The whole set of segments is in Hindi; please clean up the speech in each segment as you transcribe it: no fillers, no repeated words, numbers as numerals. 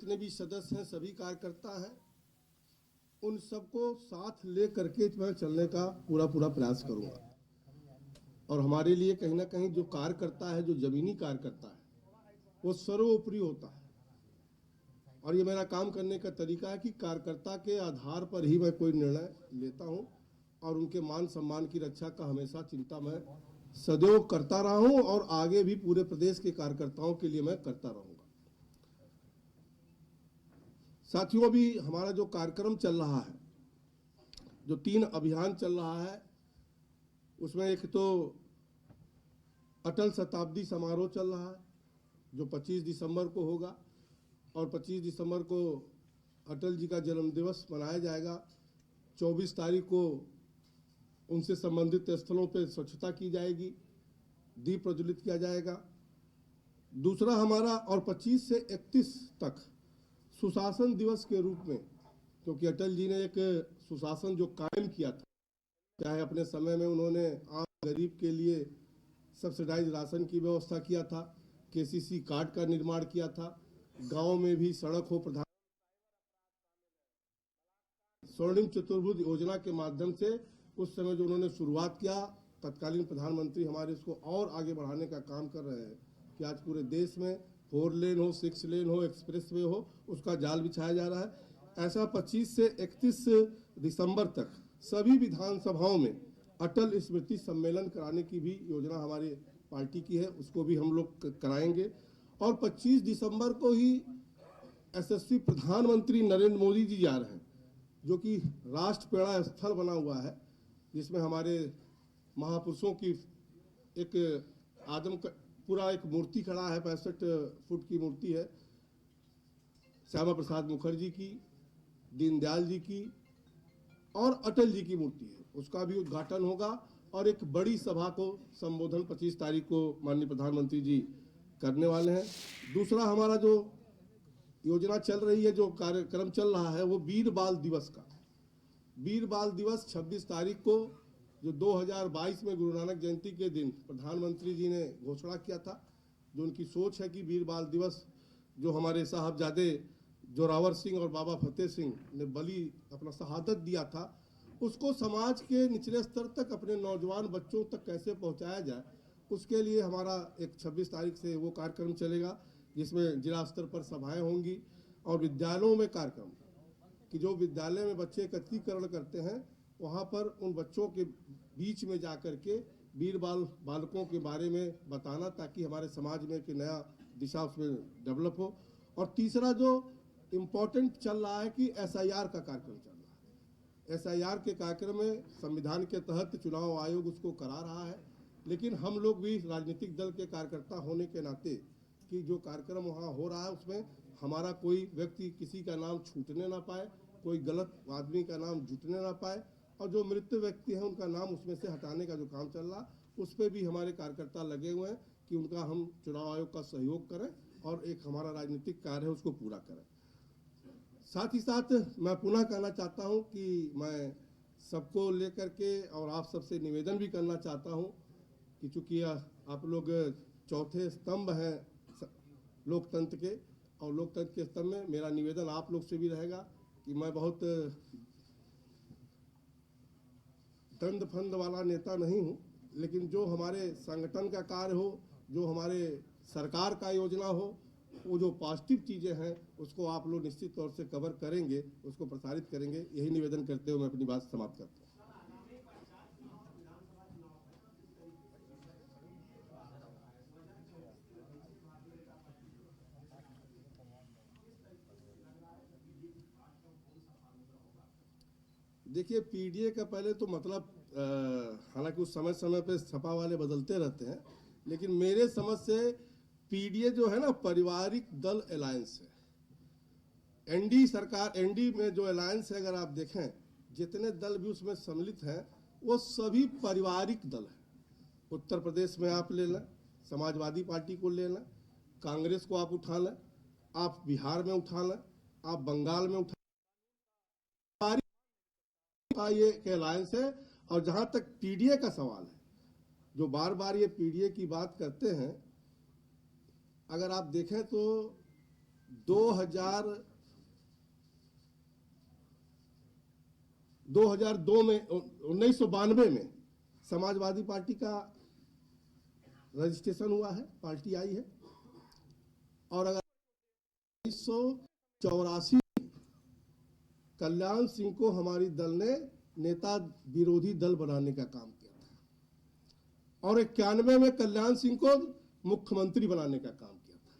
जितने भी सदस्य हैं, सभी कार्यकर्ता हैं, उन सबको साथ ले करके मैं चलने का पूरा प्रयास करूंगा। और हमारे लिए कहीं ना कहीं जो कार्यकर्ता है, जो जमीनी कार्यकर्ता है, वो सर्वोपरि होता है। और ये मेरा काम करने का तरीका है कि कार्यकर्ता के आधार पर ही मैं कोई निर्णय लेता हूं और उनके मान सम्मान की रक्षा का हमेशा चिंता मैं सदैव करता रहा हूं और आगे भी पूरे प्रदेश के कार्यकर्ताओं के लिए मैं करता रहूंगा। साथियों, अभी हमारा जो कार्यक्रम चल रहा है, जो 3 अभियान चल रहा है, उसमें एक तो अटल शताब्दी समारोह चल रहा है जो 25 दिसंबर को होगा और 25 दिसंबर को अटल जी का जन्म दिवस मनाया जाएगा। 24 तारीख को उनसे संबंधित स्थलों पर स्वच्छता की जाएगी, दीप प्रज्वलित किया जाएगा। दूसरा हमारा और 25 से 31 तक सुशासन दिवस के रूप में, क्योंकि अटल जी ने एक सुशासन जो कायम किया था, चाहे अपने समय में उन्होंने आम गरीब के लिए सब्सिडाइज राशन की व्यवस्था किया था, केसीसी कार्ड का निर्माण किया था, गांव में भी सड़क हो, प्रधान स्वर्णिम चतुर्भुज योजना के माध्यम से उस समय जो उन्होंने शुरुआत किया, तत्कालीन प्रधानमंत्री हमारे इसको और आगे बढ़ाने का काम कर रहे हैं कि आज पूरे देश में 4 लेन हो, 6 लेन हो, एक्सप्रेस वे हो, उसका जाल बिछाया जा रहा है। ऐसा 25 से 31 दिसंबर तक सभी विधानसभाओं में अटल स्मृति सम्मेलन कराने की भी योजना हमारी पार्टी की है, उसको भी हम लोग कराएंगे। और 25 दिसंबर को ही यशस्वी प्रधानमंत्री नरेंद्र मोदी जी जा रहे हैं, जो कि राष्ट्रप्रेरणा स्थल बना हुआ है, जिसमें हमारे महापुरुषों की एक पूरा एक मूर्ति खड़ा है, 65 फुट की मूर्ति है, श्यामा प्रसाद मुखर्जी की, दीनदयाल जी की और अटल जी की मूर्ति है। उसका भी उद्घाटन होगा और एक बड़ी सभा को संबोधन 25 तारीख को माननीय प्रधानमंत्री जी करने वाले हैं। दूसरा हमारा जो योजना चल रही है, जो कार्यक्रम चल रहा है, वो वीर बाल दिवस का। वीर बाल दिवस 26 तारीख को, जो 2022 में गुरु नानक जयंती के दिन प्रधानमंत्री जी ने घोषणा किया था, जो उनकी सोच है कि वीर बाल दिवस जो हमारे साहबजादे जोरावर सिंह और बाबा फतेह सिंह ने बलि अपना शहादत दिया था, उसको समाज के निचले स्तर तक, अपने नौजवान बच्चों तक कैसे पहुंचाया जाए, उसके लिए हमारा एक 26 तारीख से वो कार्यक्रम चलेगा, जिसमें जिला स्तर पर सभाएं होंगी और विद्यालयों में कार्यक्रम कि जो विद्यालय में बच्चे एकत्रीकरण करते हैं, वहाँ पर उन बच्चों के बीच में जाकर के वीर बालकों के बारे में बताना, ताकि हमारे समाज में एक नया दिशा उसमें डेवलप हो। और तीसरा जो इम्पोर्टेंट चल रहा है कि SIR का कार्यक्रम चल रहा है। SIR के कार्यक्रम में संविधान के तहत चुनाव आयोग उसको करा रहा है, लेकिन हम लोग भी राजनीतिक दल के कार्यकर्ता होने के नाते कि जो कार्यक्रम वहाँ हो रहा है उसमें हमारा कोई व्यक्ति, किसी का नाम छूटने ना पाए, कोई गलत आदमी का नाम जुटने ना पाए, और जो मृत व्यक्ति हैं उनका नाम उसमें से हटाने का जो काम चल रहा, उस पर भी हमारे कार्यकर्ता लगे हुए हैं कि उनका हम चुनाव आयोग का सहयोग करें और एक हमारा राजनीतिक कार्य है उसको पूरा करें। साथ ही साथ मैं पुनः कहना चाहता हूं कि मैं सबको लेकर के और आप सबसे निवेदन भी करना चाहता हूं कि चूंकि आप लोग चौथे स्तंभ हैं लोकतंत्र के, और लोकतंत्र के स्तंभ में मेरा निवेदन आप लोग से भी रहेगा कि मैं बहुत दंड फंद वाला नेता नहीं हूं, लेकिन जो हमारे संगठन का कार्य हो, जो हमारे सरकार का योजना हो, वो जो पॉजिटिव चीज़ें हैं उसको आप लोग निश्चित तौर से कवर करेंगे, उसको प्रसारित करेंगे। यही निवेदन करते हुए मैं अपनी बात समाप्त करता हूँ। देखिए, PDA का पहले तो मतलब हालांकि उस समय समय पे छपा वाले बदलते रहते हैं, लेकिन मेरे समझ से PDA जो है ना, पारिवारिक दल अलायंस है। ND सरकार, ND में जो अलायंस है, अगर आप देखें जितने दल भी उसमें सम्मिलित हैं वो सभी पारिवारिक दल हैं। उत्तर प्रदेश में आप ले लें, समाजवादी पार्टी को ले लें, कांग्रेस को आप उठा लें, आप बिहार में उठा लें, आप बंगाल में उठा, ये अलायंस है। और जहां तक PDA का सवाल है, जो बार बार ये PDA की बात करते हैं, अगर आप देखें तो 2002 में 1992 में समाजवादी पार्टी का रजिस्ट्रेशन हुआ है, पार्टी आई है। और अगर 1984 कल्याण सिंह को हमारी दल ने नेता विरोधी दल बनाने का काम किया था और 91 में कल्याण सिंह को मुख्यमंत्री बनाने का काम किया था।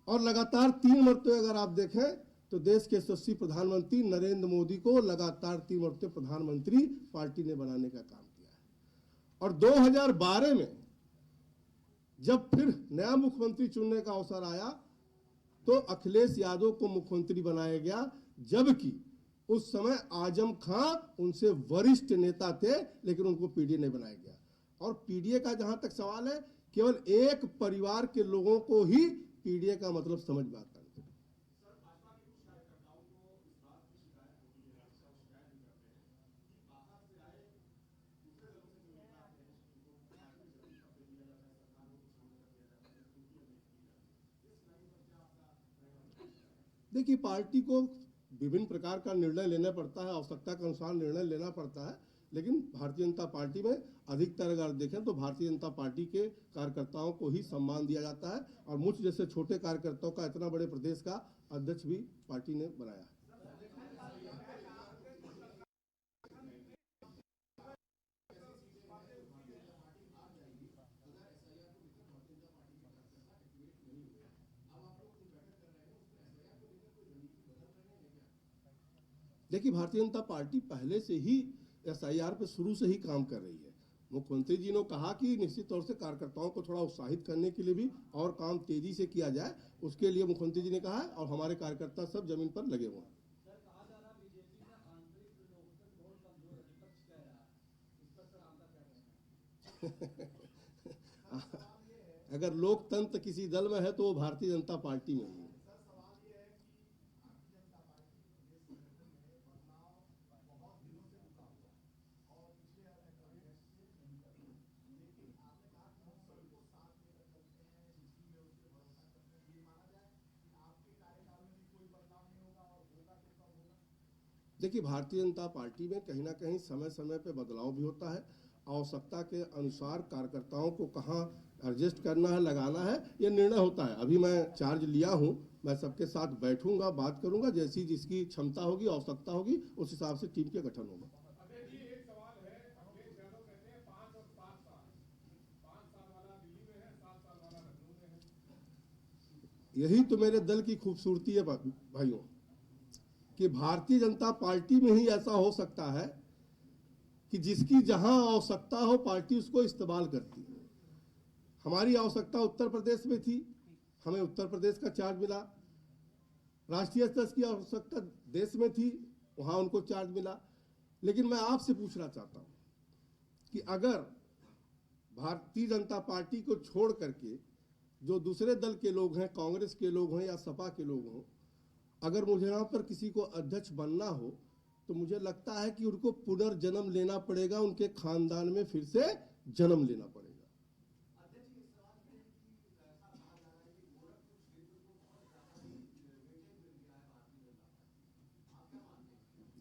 और लगातार 3 मरतबे अगर आप देखें तो देश के यशस्वी प्रधानमंत्री नरेंद्र मोदी को लगातार 3 मरतबे प्रधानमंत्री पार्टी ने बनाने का काम किया है। और 2012 में जब फिर नया मुख्यमंत्री चुनने का अवसर आया तो अखिलेश यादव को मुख्यमंत्री बनाया गया, जबकि उस समय आजम खां उनसे वरिष्ठ नेता थे, लेकिन उनको पीडीए नहीं बनाया गया। और पीडीए का जहां तक सवाल है, केवल एक परिवार के लोगों को ही पीडीए का मतलब समझ में आता है। देखिए, पार्टी को विभिन्न प्रकार का निर्णय लेना पड़ता है, आवश्यकता के अनुसार निर्णय लेना पड़ता है, लेकिन भारतीय जनता पार्टी में अधिकतर अगर देखें तो भारतीय जनता पार्टी के कार्यकर्ताओं को ही सम्मान दिया जाता है। और मुझ जैसे छोटे कार्यकर्ताओं का इतना बड़े प्रदेश का अध्यक्ष भी पार्टी ने बनाया है। देखिए, भारतीय जनता पार्टी पहले से ही एसआईआर पे शुरू से ही काम कर रही है। मुख्यमंत्री जी ने कहा कि निश्चित तौर से कार्यकर्ताओं को थोड़ा उत्साहित करने के लिए भी और काम तेजी से किया जाए, उसके लिए मुख्यमंत्री जी ने कहा है और हमारे कार्यकर्ता सब जमीन पर लगे हुए हैं। अगर लोकतंत्र किसी दल में है तो वो भारतीय जनता पार्टी में ही है। देखिए, भारतीय जनता पार्टी में कहीं ना कहीं समय समय पे बदलाव भी होता है। आवश्यकता के अनुसार कार्यकर्ताओं को कहाँ एडजस्ट करना है, लगाना है, ये निर्णय होता है। अभी मैं चार्ज लिया हूँ, मैं सबके साथ बैठूंगा, बात करूंगा, जैसी जिसकी क्षमता होगी, आवश्यकता होगी, उस हिसाब से टीम के गठन होगा। यही तो मेरे दल की खूबसूरती है भाइयों, कि भारतीय जनता पार्टी में ही ऐसा हो सकता है कि जिसकी जहां आवश्यकता हो पार्टी उसको इस्तेमाल करती है। हमारी आवश्यकता उत्तर प्रदेश में थी, हमें उत्तर प्रदेश का चार्ज मिला। राष्ट्रीय स्तर की आवश्यकता देश में थी, वहां उनको चार्ज मिला। लेकिन मैं आपसे पूछना चाहता हूं कि अगर भारतीय जनता पार्टी को छोड़ करके जो दूसरे दल के लोग हैं, कांग्रेस के लोग हैं या सपा के लोग हों, अगर मुझे यहाँ पर किसी को अध्यक्ष बनना हो तो मुझे लगता है कि उनको पुनर्जन्म लेना पड़ेगा, उनके खानदान में फिर से जन्म लेना पड़ेगा।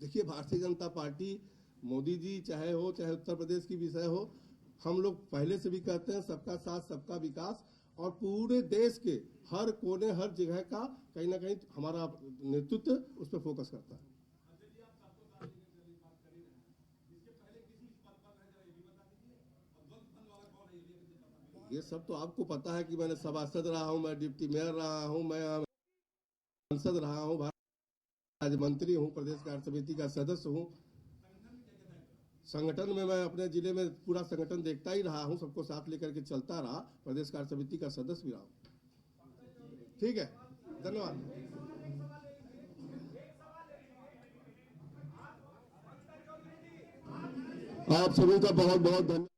देखिए, भारतीय जनता पार्टी, मोदी जी चाहे हो, चाहे उत्तर प्रदेश की विषय हो, हम लोग पहले से भी कहते हैं सबका साथ सबका विकास, और पूरे देश के हर कोने हर जगह का कहीं ना कहीं हमारा नेतृत्व उस पर फोकस करता है। ये सब तो आपको पता है कि मैंने सभासद रहा हूं, मैं डिप्टी मेयर रहा हूं, मैं सांसद रहा हूं, राज्य मंत्री हूं, प्रदेश कार्य समिति का सदस्य हूं। संगठन में मैं अपने जिले में पूरा संगठन देखता ही रहा हूं, सबको साथ लेकर के चलता रहा, प्रदेश कार्य समिति का सदस्य भी रहा हूं। ठीक है, धन्यवाद। आप सभी का बहुत बहुत धन्यवाद।